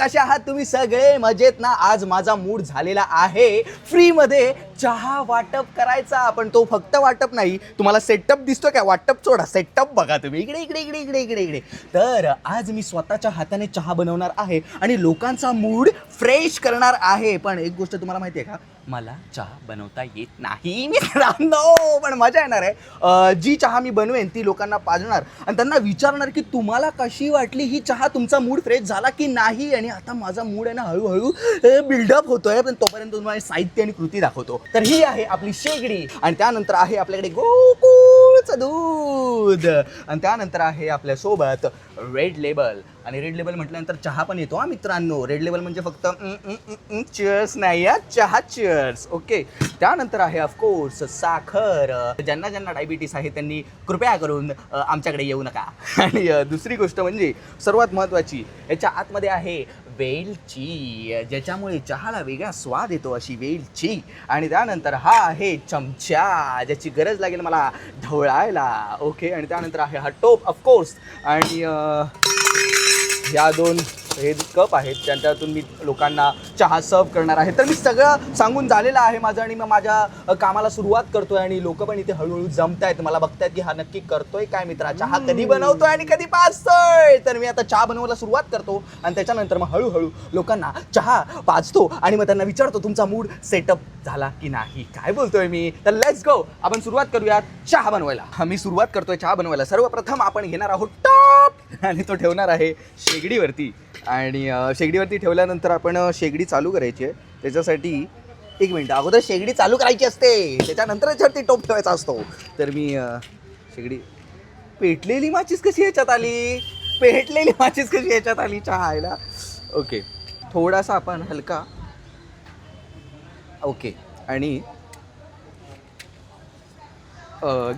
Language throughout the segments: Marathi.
कसे आहात तुम्ही सगळे? मजेत ना? आज माझा मूड झालेला आहे फ्री मध्ये चहा वाटप करायचा. पण तो फक्त वाटप नाही, तुम्हाला सेटअप दिसतोय का? वाटप सोडा, सेटअप बघा तुम्ही. इकडे इकडे इकडे इकडे इकडे इकडे. तर आज मी स्वतःच्या हाताने चहा बनवणार आहे आणि लोकांचा मूड फ्रेश करणार आहे. पण एक गोष्ट तुम्हाला माहिती आहे का, मला चहा बनवता येत नाही मित्रांनो, पण मजा येणार आहे. जी चहा मी बनवेन ती लोकांना पाजणार आणि त्यांना विचारणार की तुम्हाला कशी वाटली ही चहा, तुमचा मूड फ्रेश झाला की नाही. आणि आता माझा मूड आहे ना हळूहळू बिल्डअप होतोय, पण तोपर्यंत तुम्हाला साहित्य आणि कृती दाखवतो. तर ही आहे आपली शेगडी आणि त्यानंतर आहे आपल्याकडे गोकुळचं दूध आणि त्यानंतर आहे आपल्यासोबत रेड लेबल. आणि रेड लेबल म्हटल्यानंतर चहा पण येतो हा मित्रांनो. रेड लेबल म्हणजे फक्त चिअर्स नाही या, चहा चिअर्स. ओके. त्यानंतर आहे ऑफकोर्स साखर. ज्यांना ज्यांना डायबिटीस आहे त्यांनी कृपया करून आमच्याकडे येऊ नका. आणि दुसरी गोष्ट म्हणजे सर्वात महत्त्वाची, याच्या आतमध्ये आहे वेलची, ज्याच्यामुळे चहाला वेगळा स्वाद येतो, अशी वेलची. आणि त्यानंतर हा आहे चमचा, ज्याची गरज लागेल मला ढवळायला. ओके. आणि त्यानंतर आहे हा टोप ऑफकोर्स. आणि ह्या दोन हे कप आहेत ज्यांच्यातून मी लोकांना चहा सर्व करणार आहे. तर मी सगळं सांगून झालेलं आहे माझं आणि मग माझ्या कामाला सुरुवात करतोय आणि लोक पण इथे हळूहळू जमतायत, मला बघतायत की हा नक्की करतोय काय मित्रा, चहा कधी बनवतोय आणि कधी पाजतोय. तर मी आता चहा बनवायला सुरुवात करतो आणि त्याच्यानंतर मग हळूहळू लोकांना चहा पाजतो आणि मग त्यांना विचारतो तुमचा मूड सेटअप झाला की नाही. काय बोलतोय मी? तर लेट्स गो, आपण सुरुवात करूयात चहा बनवायला. मी सुरुवात करतोय चहा बनवायला. सर्वप्रथम आपण घेणार आहोत टॉप आणि तो ठेवणार आहे शेगडीवरती. आणि शेगडीवरती ठेवल्यानंतर आपण शेगडी चालू करायची आहे. त्याच्यासाठी एक मिनटं अगोदर शेगडी चालू करायची असते, त्याच्यानंतर याच्यावरती टोप ठेवायचा असतो. तर मी शेगडी, पेटलेली माचीस कशी ह्याच्यात आली? पेटलेली माचीस कशी ह्याच्यात आली चहा आयला? ओके. थोडासा आपण हलका, ओके. आणि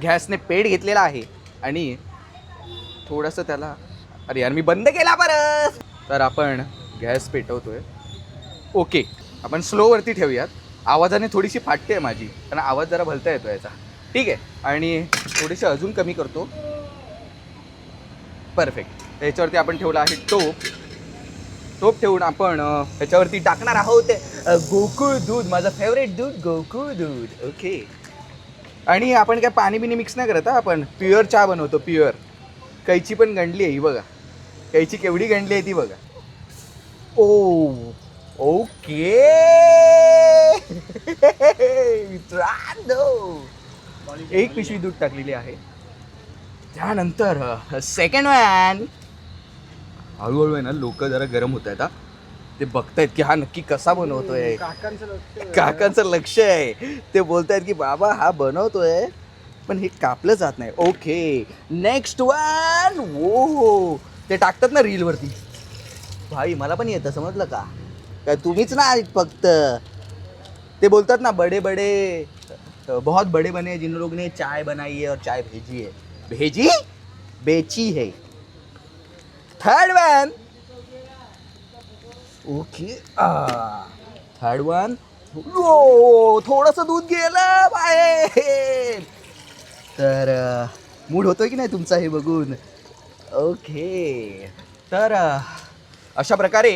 गॅसने पेट घेतलेला आहे आणि थोडंसं त्याला, अरे यार मी बंद केला परत. तर आपण गॅस पेटवतोय. ओके. आपण स्लोवरती ठेवूयात. आवाजाने थोडीशी फाटते आहे माझी, कारण आवाज जरा भलता येतो याचा. ठीक आहे. आणि थोडीशी अजून कमी करतो. परफेक्ट. त्याच्यावरती आपण ठेवला आहे टोप. टोप ठेवून आपण ह्याच्यावरती टाकणार आहोत गोकुळ दूध, माझं फेवरेट दूध गोकुळ दूध. ओके. आणि आपण काय पाणी बिनी मिक्स नाही करत, आपण प्युअर चहा बनवतो, प्युअर. कैची पण गंडली आहे ही बघा, कैची केवढी गंडली आहे ती बघा. ओ ओके मित्रांनो, एक पिशवी दूध टाकलेली आहे. त्यानंतर सेकंड वन. हळूहळू आहे ना लोक जरा गरम होत आहेत. ते बघतायत की हा नक्की कसा बनवतोय. काकांचं लक्ष आहे. ते बोलतायत की बाबा हा बनवतोय पण हे कापलं जात नाही. ओके. Next one. ओ ते टाकतात ना रीलवरती, भाई मला पण येतं, समजलं का? काय तुम्हीच ना फक्त, ते बोलतात ना बडे बडे, बहुत बड़े बने जिन लोग ने चाय बनाई है और चाय भेजी है, भेजी बेची है. Third one. Okay. Third one. ओ थोडंसं दूध गेलं बाहेर. तर मूड होतोय की नाही तुमचा हे बघून? ओके. तर अशा प्रकारे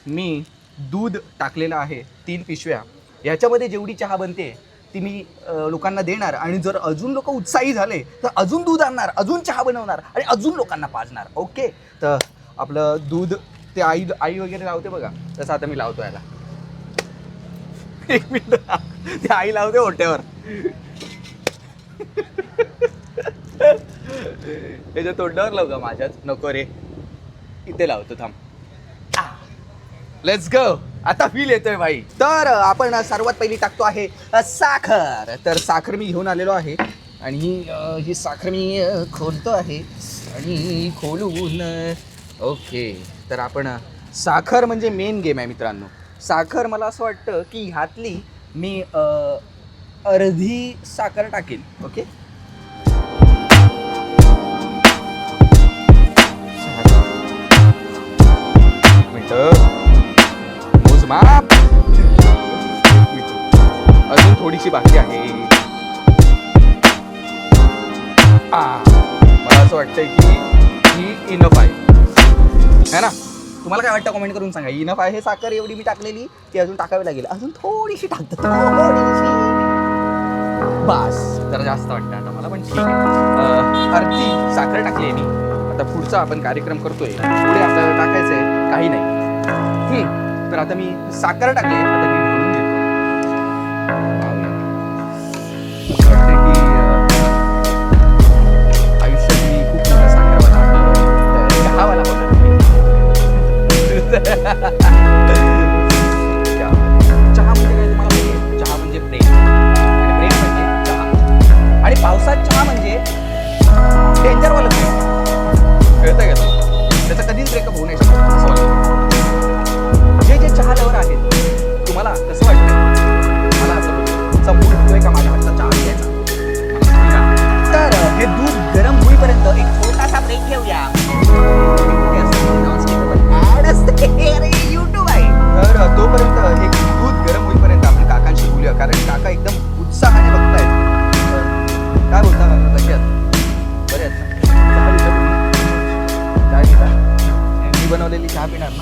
मी दूध टाकलेलं आहे 3 पिशव्या. ह्याच्यामध्ये जेवढी चहा बनते ती मी लोकांना देणार आणि जर अजून लोक उत्साही झाले तर अजून दूध आणणार, अजून चहा बनवणार आणि अजून लोकांना पाजणार. ओके. तर आपलं दूध ते आई वगैरे लावते बघा, तसं आता मी लावतो याला. एक मिनिट, ते आई लावते ओट्यावर. त्याच्या तोंडावर लावू का माझ्याच? नको रे, इथे लावतो थांब. Let's go. आता फील येतोय भाई. तर आपण सर्वात पहिली टाकतो आहे साखर. तर साखर मी घेऊन आलेलो आहे आणि ही साखर मी खोलतो आहे आणि खोलून, ओके. तर आपण साखर म्हणजे मेन गेम आहे मित्रांनो. साखर मला असं वाटतं की ह्यातली मी अर्धी साखर टाकेल. ओके. मोजमाप अजून थोडीशी बाकी आहे. मला असं वाटतंय की ही इनफ आहे, है ना? तुम्हाला काय वाटतं कमेंट करून सांगा. इनफ आहे साखर एवढी मी टाकलेली ती अजून टाकावी लागेल. अजून थोडीशी टाकतो थोडीशी बस. जरा जास्त वाटतं आता मला पण ठीक आहे. अर्धी साखर टाकली मी. आता पुढचा आपण कार्यक्रम करतोय पुढे आपल्याला टाकायचं आहे काही नाही. तर आता मी साखर टाकली आता ती ढवळून घेतो. वाटतं की आयुष्यात मी खूप मोठा साखरवाला चहावाला होणार. चहा म्हणजे काय तुम्हाला माहिती आहे? चहा म्हणजे प्रेम आणि प्रेम म्हणजे चहा. आणि पावसात चहा म्हणजे डेंजरवालं प्रेम. कळतं का? त्याचा कधीच ब्रेकअप होऊ नाही शकत असं वाटतं. जे चहा लवर आहेत तुम्हाला कसं वाटतं? मला असं वाटतं तुमचा मूड होतोय का माझ्या हातचा चहा घ्यायचा? तर हे दूध गरम होईपर्यंत एक छोटासा ब्रेक घेऊया. युट्यूब आहे. तर तोपर्यंत हे दूध गरम होईपर्यंत आपण काकांशी बोलूया कारण काका एकदम उत्साहाने बघतायत. काय बोलता काका? कसे आहेत? बरे आहेत ना? चहा पिता? मी बनवलेली चहा पिणार ना?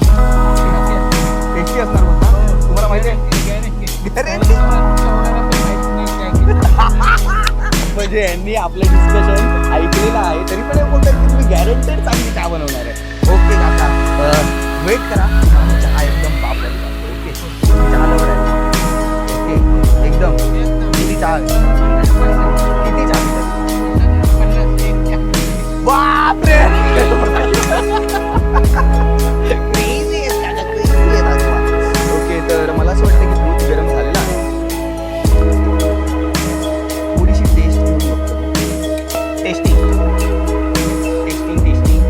टेस्टी असणार बोलता? तुम्हाला माहिती आहे? म्हणजे यांनी आपलं डिस्कशन ऐकलेलं आहे तरी पण हे बोलतात की तुम्ही गॅरंटेड चांगली चहा बनवणार आहे. ओके काका वेट करा. चहा एकदम बापरे. ओके चहा लवकर आहे. ओके एकदम किती चहा किती चहा बापरे. ओके तर मला असं वाटतं की दूध गरम झालेलं आहे. थोडीशी टेस्ट घेऊन बघतो. Testing testing testing.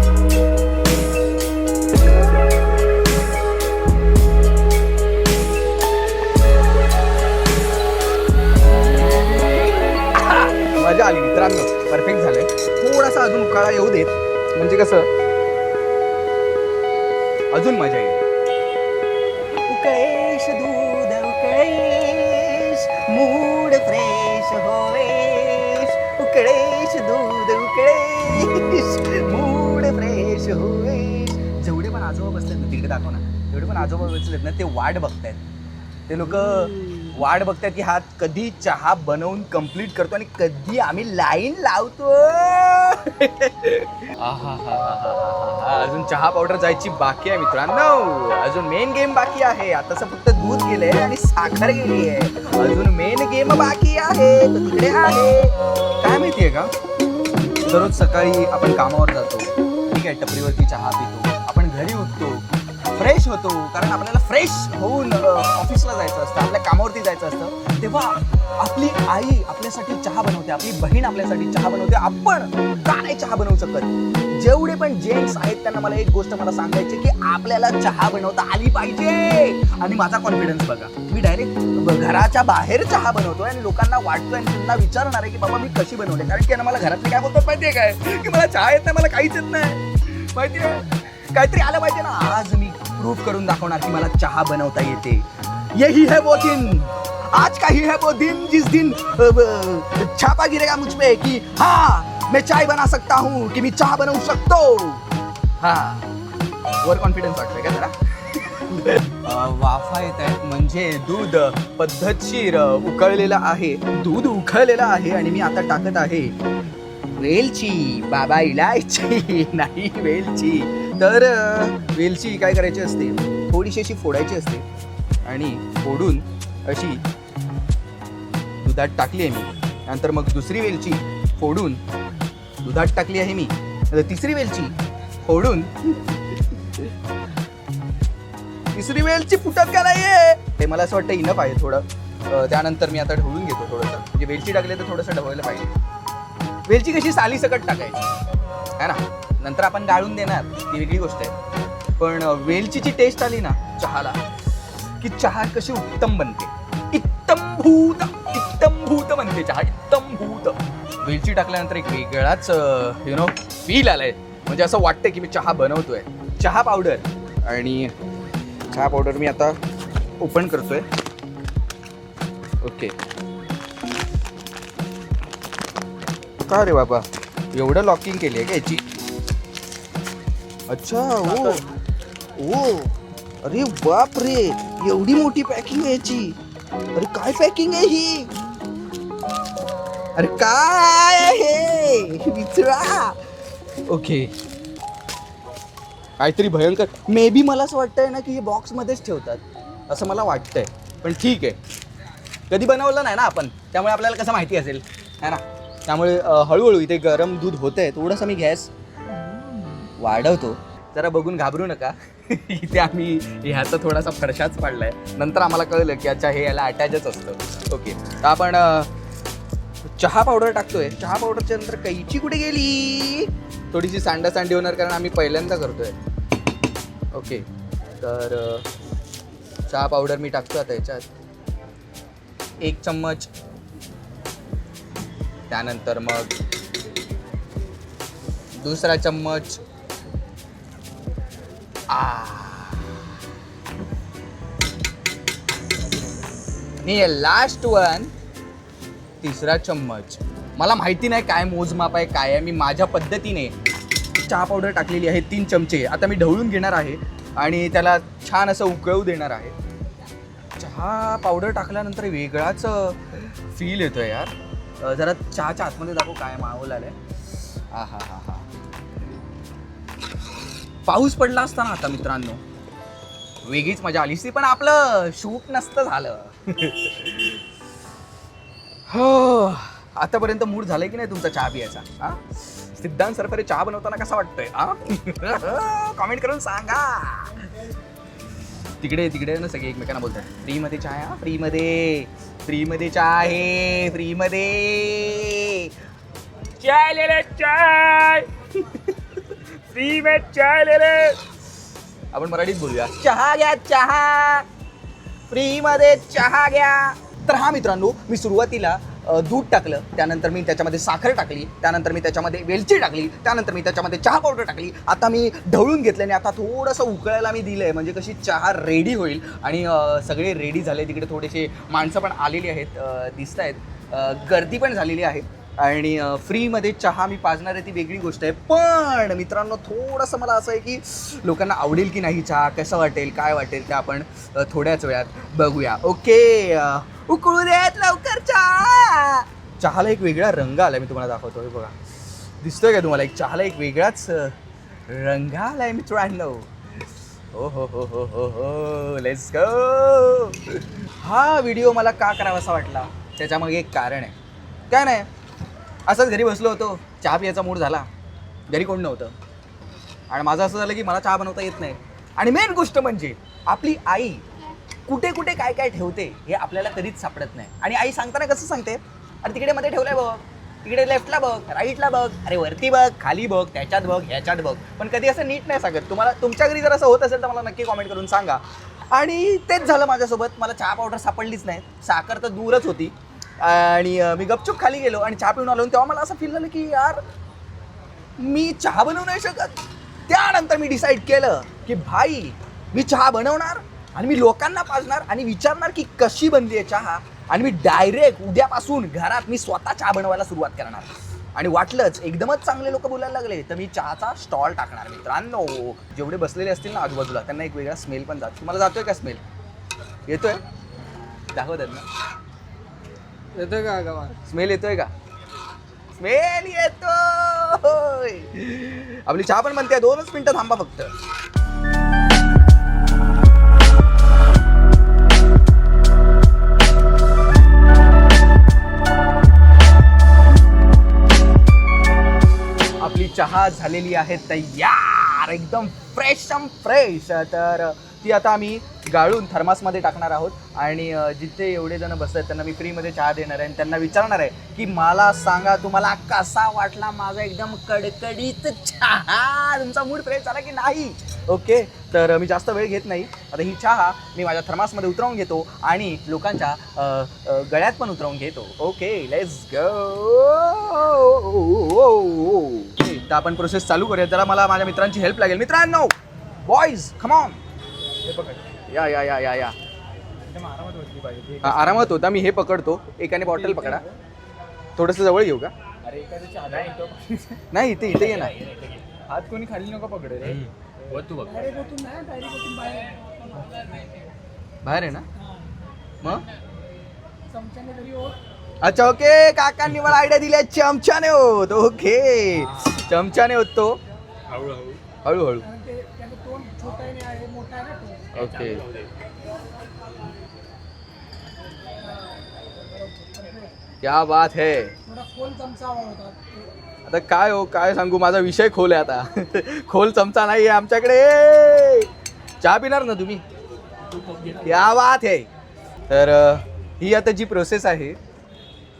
मजा आली मित्रांनो. परफेक्ट झालंय. थोडासा अजून उकाळा येऊ देत म्हणजे कसं अजून मजा येईल. उकळेश दूध उकळेश मूड फ्रेश होवेश. उकळेश दूध उकळेश मूड फ्रेश होवेश. जेवढे पण आजोबा बसलेत ना तिकडे दाखव ना. जेवढे पण आजोबा बसलेत ना ते वाट बघतायत. ते लोक वाट बघतायत की हा कधी चहा बनवून कंप्लीट करतो आणि कधी आम्ही लाईन लावतो. अजून चहा पावडर जायची बाकी आहे मित्रांनो. अजून मेन गेम बाकी आहे. आताच फक्त दूध गेलंय आणि साखर गेली आहे. अजून मेन गेम बाकी आहे तो तिकडे आहे. काय माहितीये का? दररोज सकाळी आपण कामावर जातो ठीक आहे. टपरीवरती चहा पितो. आपण घरी उठतो फ्रेश होतो कारण आपल्याला फ्रेश होऊन ऑफिसला जायचं असतं आपल्या कामावरती जायचं असतं. तेव्हा आपली आई आपल्यासाठी चहा बनवते. आपली बहीण आपल्यासाठी चहा बनवते. आपण का नाही चहा बनवू शकत? जेवढे पण जेंट्स आहेत त्यांना मला एक गोष्ट मला सांगायची की आपल्याला चहा बनवता आली पाहिजे. आणि माझा कॉन्फिडन्स बघा. मी डायरेक्ट घराच्या बाहेर चहा बनवतोय आणि लोकांना वाटतोय आणि त्यांना विचारणार आहे की बाबा मी कशी बनवले. कारण की मला घरातले काय बोलतात माहितीये काय की मला चहा येत नाही मला काहीच येत नाही. माहितीये काहीतरी आलं पाहिजे ना. आज मी प्रूफ करून दाखवणार की मला चहा बनवता येते. यही है वो दिन आज का ही है वो दिन जिस दिन छापा गिरेगा मुझ पे कि हाँ मैं चाय बना सकता हूँ कि मी चहा बनवू शकतो. हा ओव्हर कॉन्फिडन्स वाटतोय का जरा? वाफा येत आहेत म्हणजे दूध पद्धतशीर उकळलेलं आहे. दूध उकळलेलं आहे आणि मी आता टाकत आहे वेलची. बाबा इलायची नाही वेलची. तर वेलची काय करायची असते थोडीशी अशी फोडायची असते आणि फोडून अशी दुधात टाकली आहे मी. नंतर मग दुसरी वेलची फोडून दुधात टाकली आहे मी. तिसरी वेलची फोडून तिसरी वेलची फुटत का नाहीये हे मला असं वाटतं इनफ आहे थोडं. त्यानंतर मी आता ढवळून घेतो थोडंसं. म्हणजे वेलची टाकली तर थोडंसं ढवळलं पाहिजे. वेलची कशी साली सकट टाकायची है ना. नंतर आपण गाळून देणार ती वेगळी गोष्ट आहे. पण वेलचीची टेस्ट आली ना चहाला की चहा कशी उत्तम बनते. इत्तमभूत बनते चहा. इत्तमभूत. वेलची टाकल्यानंतर एक वेगळाच फील आलाय. म्हणजे असं वाटतं की मी चहा बनवतोय. चहा पावडर आणि चहा पावडर मी आता ओपन करतोय. ओके का रे बाबा एवढं लॉकिंग केली आहे का याची? अच्छा हो ओ अरे बाप रे, एवढी मोठी पॅकिंग आहे याची. अरे काय पॅकिंग आहे ही, अरे काय आहे विचारा. ओके काहीतरी भयंकर. मे बी मला असं वाटतंय ना की हे बॉक्समध्येच ठेवतात असं मला वाटतंय, पण ठीक आहे. कधी बनवलं नाही ना आपण, त्यामुळे आपल्याला कसं माहिती असेल है ना. त्यामुळे हळूहळू इथे गरम दूध होतंय. थोडंसं मी गॅस वाढवतो, जरा बघून घाबरू नका. इथे आम्ही ह्याचा थोडासा फरशाच पाडलाय. नंतर आम्हाला कळलं की अच्छा हे याला अटॅचच असतं. ओके तर आपण चहा पावडर टाकतोय. चहा पावडरच्या नंतर कैची कुठे गेली, थोडीशी सांडासांडी होणार कारण आम्ही पहिल्यांदा करतोय. ओके तर चहा पावडर मी टाकतो आता याच्यात 1 चम्मच. त्यानंतर मग 2 चम्मच. आणि लास्ट वन 3 चम्मच. मला माहिती नाही काय मोजमाप आहे काय आहे. मी माझ्या पद्धतीने चहा पावडर टाकलेली आहे 3 चमचे. आता मी ढवळून घेणार आहे आणि त्याला छान असं उकळू देणार आहे. चहा पावडर टाकल्यानंतर वेगळाच फील येतोय यार. जरा चहाच्या आतमध्ये दाखवू काय माहोल आलाय. हा हा हा हा. पाऊस पडला असता ना आता मित्रांनो, वेगळीच मजा आली असती, पण आपलं शूट नसतं झालं. हो आतापर्यंत मूड झालाय की नाही तुमचा चहा पियाचा. हा सिद्धांत सरफरे चहा बनवताना कसा वाटतोय कमेंट करून सांगा. तिकडे तिकडे ना सगळे एकमेकांना बोलतात फ्री मध्ये चहा, फ्री मध्ये, फ्री मध्ये चहा आहे, फ्री मध्ये चाय ले ले चाय. फ्री में चाय ले ले. आपण मराठीत बोलूया. चहा घ्या चहा, फ्री मध्ये चहा घ्या. तर हा मित्रांनो, मी सुरुवातीला दूध टाकलं, त्यानंतर मी त्याच्यामध्ये साखर टाकली, त्यानंतर मी त्याच्यामध्ये वेलची टाकली, त्यानंतर मी त्याच्यामध्ये चहा पावडर टाकली. आता मी ढवळून घेतल्याने आता थोडंसं उकळायला मी दिलंय, म्हणजे कशी चहा रेडी होईल. आणि सगळे रेडी झाले. तिकडे थोडेसे माणसं पण आलेली आहेत, दिसत आहेत, गर्दी पण झालेली आहे. आणि फ्रीमध्ये चहा मी पाजणार आहे ती वेगळी गोष्ट आहे. पण मित्रांनो थोडंसं मला असं आहे की लोकांना आवडेल की नाही चहा, कसं वाटेल काय वाटेल ते आपण थोड्याच वेळात बघूया. ओके उकळू देत लवकर चहा. चहाला एक वेगळा रंग आलाय, मी तुम्हाला दाखवतोय बघा. दिसतोय का तुम्हाला, एक चहाला एक वेगळाच रंग आलाय मित्रांनो. हो हो हो हो हो हो लेट्स गो. हा व्हिडिओ मला का करावासा वाटला त्याच्यामागे एक कारण आहे. काय नाही, असंच घरी बसलो होतो, चहा पियाचा मूड झाला, घरी कोण नव्हतं आणि माझं असं झालं की मला चहा बनवता येत नाही. आणि मेन गोष्ट म्हणजे आपली आई कुठे कुठे काय काय ठेवते हे आपल्याला कधीच सापडत नाही. आणि आई सांगताना कसं सांगते, अरे तिकडे मध्ये ठेवलंय बघ, तिकडे लेफ्टला बघ, राईटला बघ, अरे वरती बघ, खाली बघ, त्याच्यात बघ, ह्याच्यात बघ. पण कधी असं नीट नाही सांगत. तुम्हाला तुमच्या घरी जर असं होत असेल तर मला नक्की कॉमेंट करून सांगा. आणि तेच झालं माझ्यासोबत. मला चहा पावडर सापडलीच नाही, साखर तर दूरच होती. आणि मी गपचूप खाली गेलो आणि चहा पिऊन आलो. तेव्हा मला असं फील झालं की यार मी चहा बनवू नाही शकत. त्यानंतर मी डिसाईड केलं की भाई मी चहा बनवणार आणि मी लोकांना पाजणार आणि विचारणार की कशी बनली आहे चहा. आणि मी डायरेक्ट उद्यापासून घरात मी स्वतः चहा बनवायला सुरुवात करणार. आणि वाटलंच एकदमच चांगले लोक बोलायला लागले तर मी चहाचा स्टॉल टाकणार. मित्रांनो जेवढे बसलेले असतील ना आजूबाजूला त्यांना एक वेगळा स्मेल पण जातो. तुम्हाला जातोय का स्मेल? येतोय? दाखवतात ना, येतोय का गावा? स्मेल येतोय का? स्मेल येतोय. आपली चहा पण बनते. 2च मिनिटं थांबा फक्त. आपली चहा झालेली आहे तयार, एकदम फ्रेश फ्रेश. तर ती आता आम्ही गाळून थर्मासमध्ये टाकणार आहोत. आणि जिथे एवढे जण बसत आहेत त्यांना मी फ्रीमध्ये चहा देणार आहे आणि त्यांना विचारणार आहे की मला सांगा तुम्हाला कसा वाटला माझा एकदम कडकडीत चहा, तुमचा मूड फ्रेश झाला की नाही. ओके तर मी जास्त वेळ घेत नाही. आता ही चहा मी माझ्या थर्मासमध्ये उतरवून घेतो आणि लोकांच्या गळ्यात पण उतरवून घेतो. Okay let's go. तर आपण प्रोसेस चालू करूया. जरा मला माझ्या मित्रांची हेल्प लागेल. मित्रांनो बॉईज कम ऑन, या या या या या. आरामात होता. मी हे पकडतो, एकाने बॉटल पकडा. थोडंसं जवळ येऊ का? नाही इथे इथे ये ना. हात कोणी खाली नको पकडे रे. बाहेर आहे ना मग अच्छा ओके. काकांनी मला आयडिया दिली चमच्याने होत. ओके चमच्याने होत तो हळूहळू. ओके क्या बात है. आता काय हो काय सांगू माझा विषय खोल आहे आता. खोल चमचा नाही आहे आमच्याकडे. चहा पिणार ना तुम्ही. क्या बात है. तर ही आता जी प्रोसेस आहे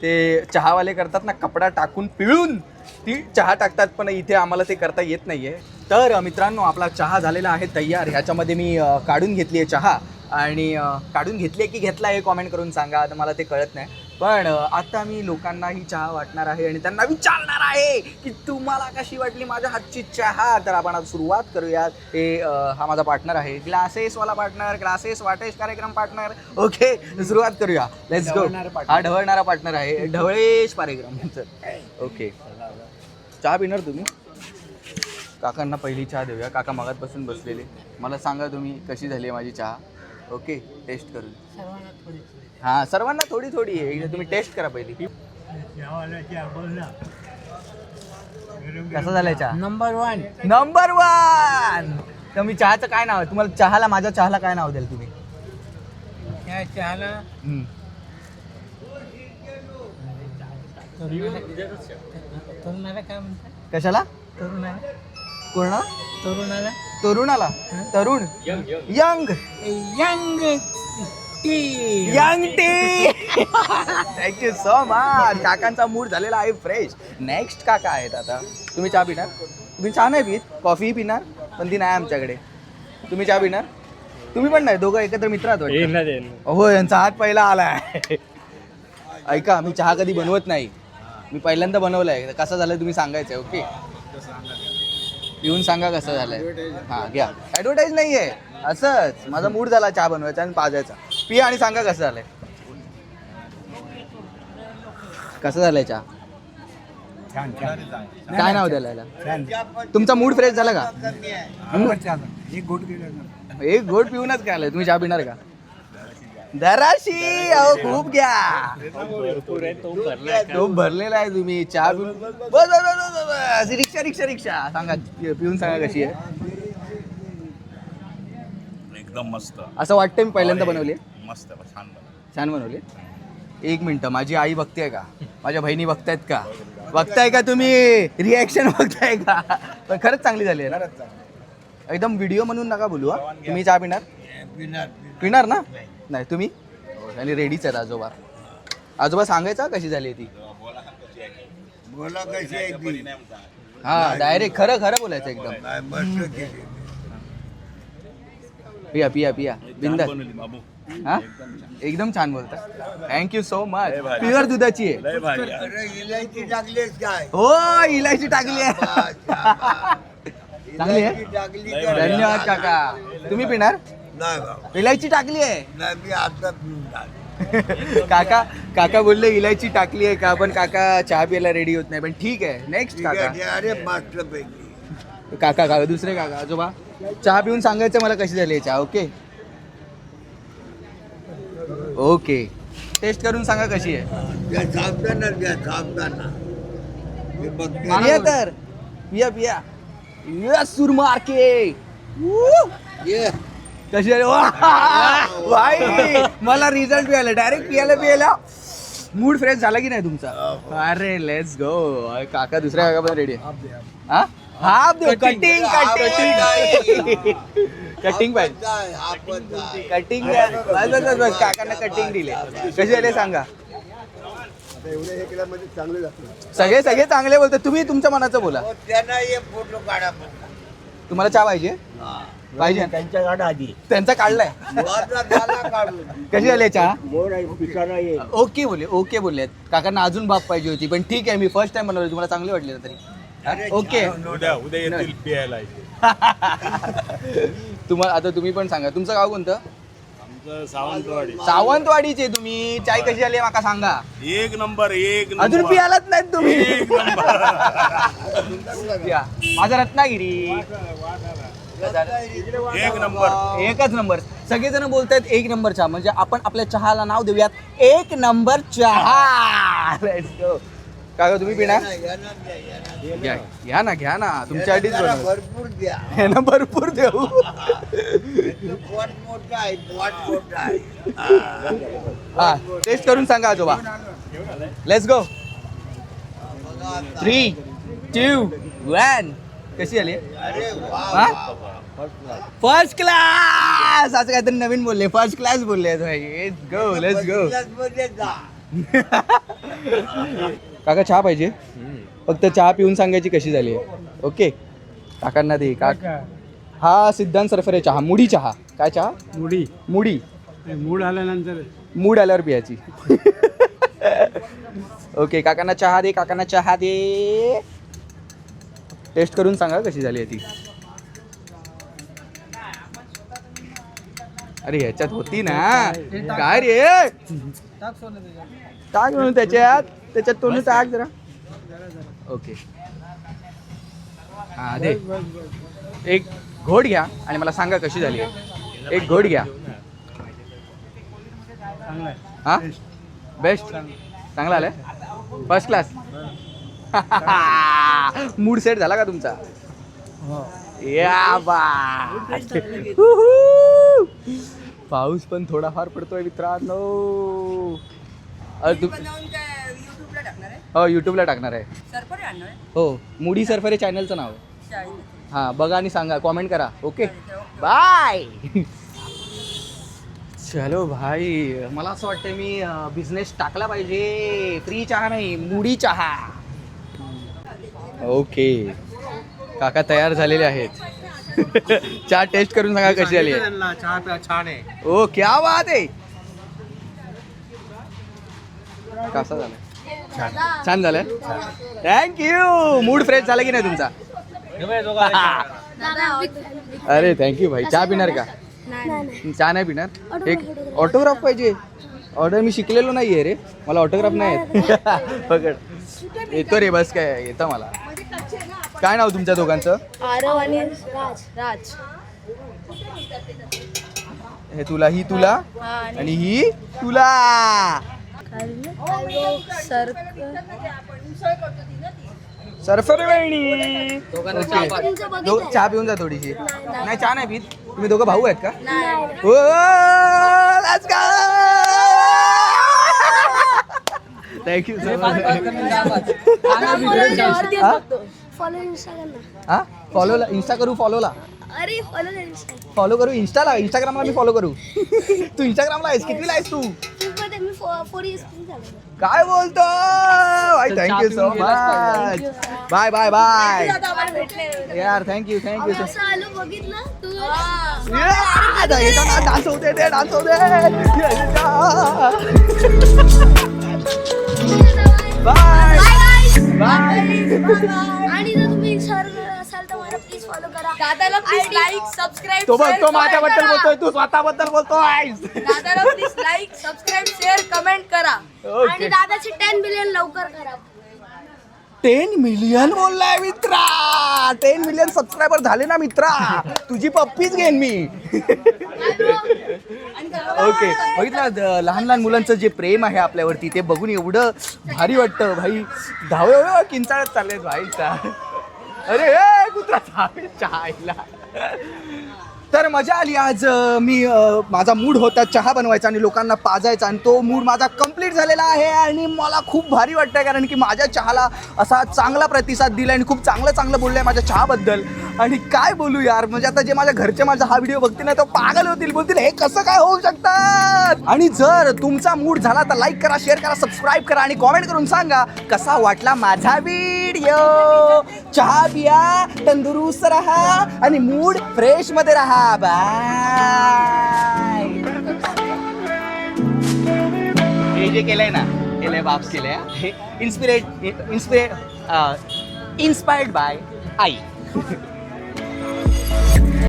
ते चहावाले करतात ना कपडा टाकून पिळून ती चहा टाकतात पण इथे आम्हाला ते करता येत नाही आहे. तर मित्रांनो आपला चहा झालेला आहे तयार. ह्याच्यामध्ये मी काढून घेतली आहे चहा आणि काढून घेतली आहे की घेतला आहे कॉमेंट करून सांगा. आता मला ते कळत नाही. पण आता मी लोकांना ही चहा वाटणार आहे आणि त्यांना विचारणार आहे की तुम्हाला कशी वाटली माझ्या हातची चहा. तर आपण आता सुरुवात करूयात. हे हा माझा पार्टनर आहे ग्लासेसवाला पार्टनर. ग्लासेस वाटेश कार्यक्रम पार्टनर. ओके सुरुवात करूया. Let's go. हा ढवळणारा पार्टनर आहे ढवळेश कार्यक्रम. ओके चहा पिणार तुम्ही. काकांना पहिली चहा देऊया. काका मगातपासून बसलेले. मला सांगा तुम्ही कशी झाली आहे माझी चहा. ओके टेस्ट करून. हां सर्वांना थोडी थोडी आहे. तुम्ही टेस्ट करा पहिली. कसा झालाय चहा. Number one. तर मी चहाचं काय नाव आहे तुम्हाला. चहाला माझ्या चहाला काय नाव द्याल तुम्ही. चहाला तरुणाला काय म्हणतात. कशाला. तरुणाला पूर्ण तरुणाला तरुणाला तरुण young young young T. Thank you so much. काकांचा मूड झालेला आहे फ्रेश. नेक्स्ट काका आहेत आता. तुम्ही चहा पिणार. तुम्ही चहा नाही पित. कॉफी पिणार पण ती नाही आमच्याकडे. तुम्ही चहा पिणार. तुम्ही पण नाही. दोघं एकत्र मित्र आहात वाटतं. हो यांचा हात पहिला आलाय. ऐका मी चहा कधी बनवत नाही. मी पहिल्यांदा बनवलाय. कसा झालाय तुम्ही सांगायचं. ओके येऊन सांगा कसं झालंय. हां घ्या. ॲडव्हर्टाईज नाही आहे असंच. माझा मूड झाला चहा बनवायचा आणि पाजायचा. पिया आणि सांगा कसं झालंय. कसं झालंय चहा. काय नाव द्यायला याला? तुमचा मूड फ्रेश झाला का. एक गोट पिऊनच काय आलंय. तुम्ही चहा पिणार का. दराशी अहो खूप घ्या. तो भरलेला आहे. तुम्ही चहा पिऊन बस. रिक्षा रिक्षा रिक्षा सांगा पिऊन सांगा कशी आहे. एकदम मस्त. असं वाटतं मी पहिल्यांदा बनवली. मस्त छान बनवली. एक मिनटं माझी आई बघतेय का. माझ्या बहिणी बघतायत का. बघताय का तुम्ही. रिॲक्शन बघताय का. पण खरंच चांगली झाली आहे ना. एकदम व्हिडिओ म्हणून नका बोलू. हा तुम्ही चहा पिणार. पिणार ना. नाही तुम्ही. आणि रेडीच आहेत आजोबा. आजोबा सांगायचा कशी झाली ती. बोला कशी आहे ती. हा डायरेक्ट खरं खरं बोलायचं एकदम. पिया पिया पिया बिंदास. हा एकदम छान बोलतात. Thank you so much. प्युअर दुधाची आहे. इलायची टाकलीस काय. हो इलायची टाकली आहे. चांगली आहे. धन्यवाद काका. तुम्ही पिणार. नाही बाबा इलायची टाकली आहे. नाही मी आता पिऊन काका काका बोलले इलायची टाकली आहे का. पण काका चहा प्यायला रेडी होत नाही. पण ठीक आहे. नेक्स्ट काका. अरे मस्त पैकी. काका काका दुसरे काका आजोबा चहा पिऊन सांगायचं मला कशी झाली चहा. ओके ओके टेस्ट करून सांगा कशी आहे. साबदाना पिया तर पिया पिया. यस सुरमार के कशी झाली. भाई मला रिझल्ट मिळाला. डायरेक्ट पियाला मूड फ्रेश झाला की नाही तुमचा. अरे लेट्स गो. काका दुसऱ्या काका पण रेडी. हा हाफ देऊ. कटिंग कटिंग कटिंग पाहिजे. कटिंग काकांना कटिंग दिले. कशी झाले सांगा. सगळे सगळे चांगले बोलतात. तुम्ही तुमच्या मनाचं बोला. त्यांना ये फोटो काढा. तुम्हाला चहा पाहिजे. पाहिजे त्यांच्या गाडा आधी त्यांचा काढलाय. कशी झाली चहा. ओके बोलले. ओके बोललेत. काकांना अजून बाप पाहिजे होती पण ठीक आहे. मी फर्स्ट टाइम बनवली. तुम्हाला चांगली वाटली ना तरी. ओके उद्या येतील पियायला. तुम्हाला आता तुम्ही पण सांगा तुमचं गाव कोणतं. आमचं सावंतवाडी. सावंतवाडीचे तुम्ही. चाय कशी झाली माका सांगा. एक नंबर. अजून पियालाच नाहीत तुम्ही. एक नंबर. या. माझा रत्नागिरी. एक नंबर. एकच नंबर. सगळेजण बोलतायत एक नंबर चहा, म्हणजे आपण आपल्या चहाला नाव देऊयात एक नंबर चहा. Let's go. काका तुम्ही पिणार? घ्या घ्या ना, घ्या ना, तुमच्यासाठीच बनवलं. भरपूर द्या. हे ना भरपूर देऊ. पोट मोठं आहे, पोट मोठं आहे. हा टेस्ट करून सांगा आजोबा. Let's go. 3, 2, 1. कशी आली? अरे वा. First class. आज काहीतरी नवीन बोलले, फर्स्ट क्लास बोलले. Let's go, let's go. मध्ये जा. काका चहा पाहिजे? फक्त चहा पिऊन सांगायची कशी झाली आहे. ओके काकांना दे. हा सिद्धांत सरफरे चहा, मुडी चहा. काय चहा? मुडी मुडी. मूड आल्यानंतर मूड आल्यावर पियाची. ओके काकांना चहा दे, काकांना चहा दे. टेस्ट करून सांगा कशी झाली आहे ती. अरे ह्याच्यात होती ना. काय रे टाक म्हणून त्याच्यात तोंड टाक जरा. ओके हा दे. एक घोट घ्या आणि मला सांगा कशी झाली आहे. एक घोट घ्या. हा बेस्ट. चांगला आलाय. First class. मूड सेट झाला का तुमचा? या बा. पाऊस पण थोडाफार पडतोय मित्रांनो. हो युट्यूबला टाकणार आहे. हो मुडी सरफरे चॅनलचं नाव आहे. हा बघा आणि सांगा, कॉमेंट करा. Okay bye. चलो भाई, मला असं वाटतं मी बिझनेस टाकला पाहिजे. फ्री चहा नाही, मुडी चहा. ओके काका तयार झालेले आहेत. चहा टेस्ट करून सांगा कशी झाली आहे. चहा छान आहे. ओ क्या बात आहे. कसा झाला? छान झालंय. थँक्यू. मूड फ्रेश झाला की नाही तुमचा? अरे थँक्यू भाई. चहा पिणार का? चहा नाही पिणार. एक ऑटोग्राफ पाहिजे. ऑर्डर मी शिकलेलो नाहीये रे, मला ऑटोग्राफ नाही येत. पकड येतो रे. बस काय येतं मला. काय नाव तुमच्या दोघांचं? आरव आणि राज. हे तुला, ही तुला आणि ही तुला. सरफरे वहिनी. चहा पिऊन जा थोडीशी. नाही चहा नाही पीत. तुम्ही दोघं भाऊ आहेत का? हो let's go. Thank you so much. Follow Instagram. हा फॉलोला इंस्टा करू. फॉलोला अरे फॉलो करू. इंस्टाग्रामला मी फॉलो करू. तू इंस्टाग्रामला आहेस? कितवीला आहेस तू? मी 4 years झाले. काय बोलतो भाई. Thank you so much. Bye bye bye यार. Thank you thank you. असं आलो बघितलं तू. डान्स होते ते. डान्स होते. Bye bye. आणि जर तुम्ही सर असाल तर मला प्लीज फॉलो करा. दादाला प्लीज लाईक सबस्क्राईब. तो बघ, तो माझ्याबद्दल बोलतोय, तू स्वतःबद्दल बोलतोय. दादाला please like subscribe share comment करा. आणि दादाचे 10 बिलियन लवकर करा. 10 मिलियन बोललाय मित्रा. 10 मिलियन सबस्क्रायबर झाले ना मित्रा, तुझी पप्पीच घेईन मी. ओके बघितलं लहान लहान मुलांचं जे प्रेम आहे आपल्यावरती, ते बघून एवढं भारी वाटतं भाई. धावे किंचाळत चाललेत भाईचा. अरे ए कुत्रा धावे चहायला. तर मजा आली आज. मी माझा मूड होता चहा बनवायचा आणि लोकांना पाजायचा, आणि तो मूड माझा कंप्लीट झालेला आहे. आणि मला खूप भारी वाटतंय, कारण की माझ्या चहाला असा चांगला प्रतिसाद दिला आणि खूप चांगलं बोललंय माझ्या चहाबद्दल. आणि काय बोलू यार, म्हणजे आता जे माझ्या घरचे माझा हा व्हिडिओ बघतील ना, तो पागल होतील, बोलतील हे कसं काय होऊ शकतात. आणि जर तुमचा मूड झाला तर लाईक करा, शेअर करा, सबस्क्राईब करा आणि कॉमेंट करून सांगा कसा वाटला माझा व्हिडिओ. चहा पिया, तंदुरुस्त राहा आणि मूड फ्रेश मध्ये राहा. बाय. हे जे केलंय ना, केलंय बाप्स केलंय. इन्स्पायर्ड बाय आई.